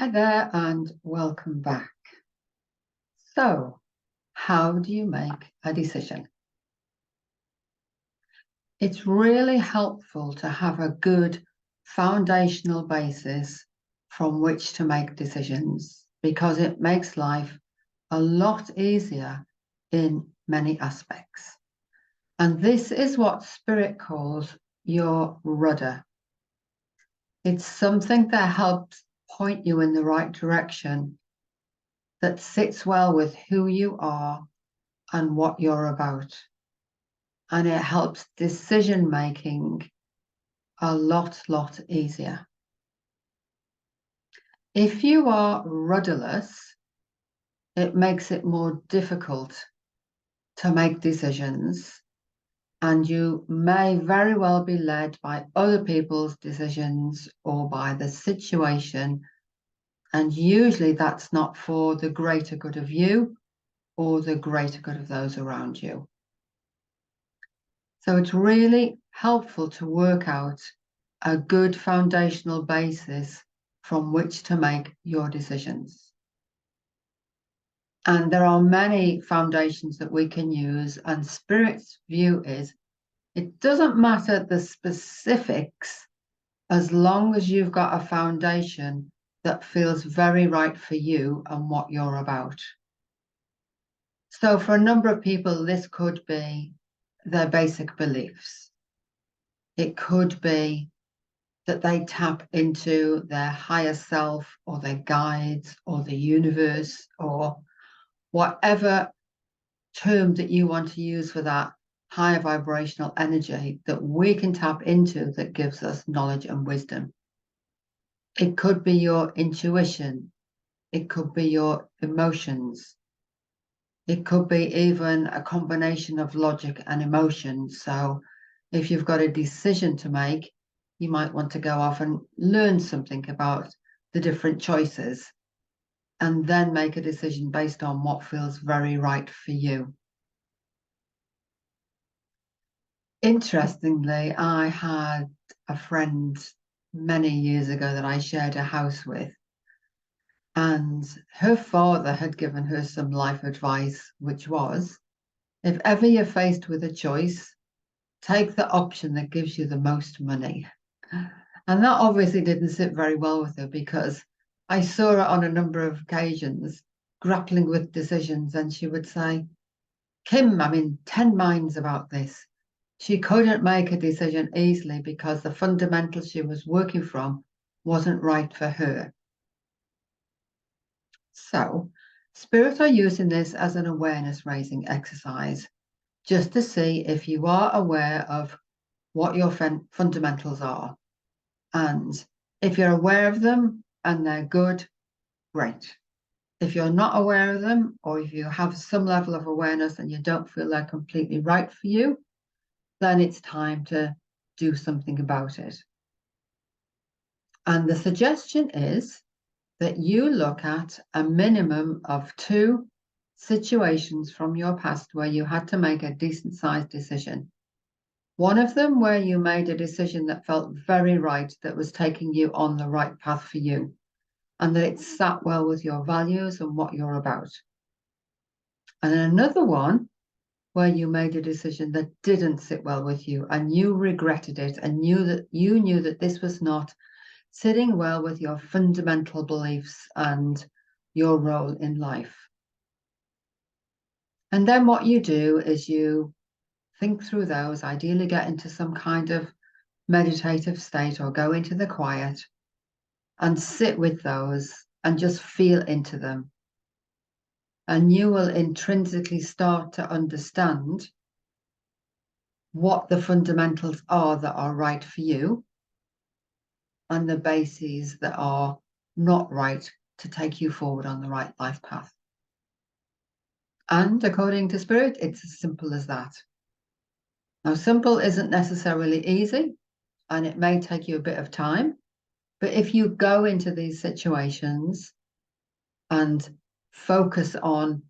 Hi there and welcome back. So, how do you make a decision? It's really helpful to have a good foundational basis from which to make decisions because it makes life a lot easier in many aspects. And this is what Spirit calls your rudder. It's something that helps point you in the right direction, that sits well with who you are and what you're about. And it helps decision making a lot easier. If you are rudderless, it makes it more difficult to make decisions, and you may very well be led by other people's decisions or by the situation. And usually that's not for the greater good of you or the greater good of those around you. So it's really helpful to work out a good foundational basis from which to make your decisions. And there are many foundations that we can use, and Spirit's view is it doesn't matter the specifics as long as you've got a foundation that feels very right for you and what you're about. So for a number of people, this could be their basic beliefs. It could be that they tap into their higher self or their guides or the universe or whatever term that you want to use for that higher vibrational energy that we can tap into that gives us knowledge and wisdom. It could be your intuition. It could be your emotions. It could be even a combination of logic and emotion. So if you've got a decision to make, you might want to go off and learn something about the different choices and then make a decision based on what feels very right for you. Interestingly, I had a friend many years ago that I shared a house with, and her father had given her some life advice, which was, if ever you're faced with a choice, take the option that gives you the most money. And that obviously didn't sit very well with her because I saw her on a number of occasions grappling with decisions, and she would say, Kim, I'm in 10 minds about this. She couldn't make a decision easily because the fundamentals she was working from wasn't right for her. So, Spirit are using this as an awareness raising exercise just to see if you are aware of what your fundamentals are. And if you're aware of them and they're good, great. If you're not aware of them, or if you have some level of awareness and you don't feel they're completely right for you, then it's time to do something about it. And the suggestion is that you look at a minimum of 2 situations from your past where you had to make a decent sized decision. One of them where you made a decision that felt very right, that was taking you on the right path for you, and that it sat well with your values and what you're about. And another one where you made a decision that didn't sit well with you and you regretted it and knew that this was not sitting well with your fundamental beliefs and your role in life. And then what you do is you think through those, ideally get into some kind of meditative state or go into the quiet and sit with those and just feel into them. And you will intrinsically start to understand what the fundamentals are that are right for you and the bases that are not right to take you forward on the right life path. And according to Spirit, it's as simple as that. Now, simple isn't necessarily easy, and it may take you a bit of time, but if you go into these situations and focus on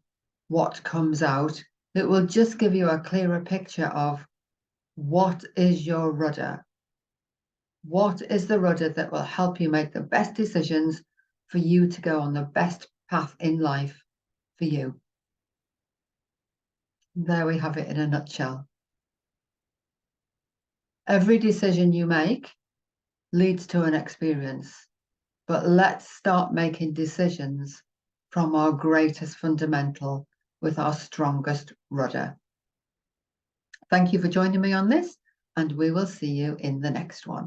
what comes out, it will just give you a clearer picture of what is your rudder. What is the rudder that will help you make the best decisions for you to go on the best path in life for you. There we have it in a nutshell. Every decision you make leads to an experience, but let's start making decisions from our greatest fundamental with our strongest rudder. Thank you for joining me on this, and we will see you in the next one.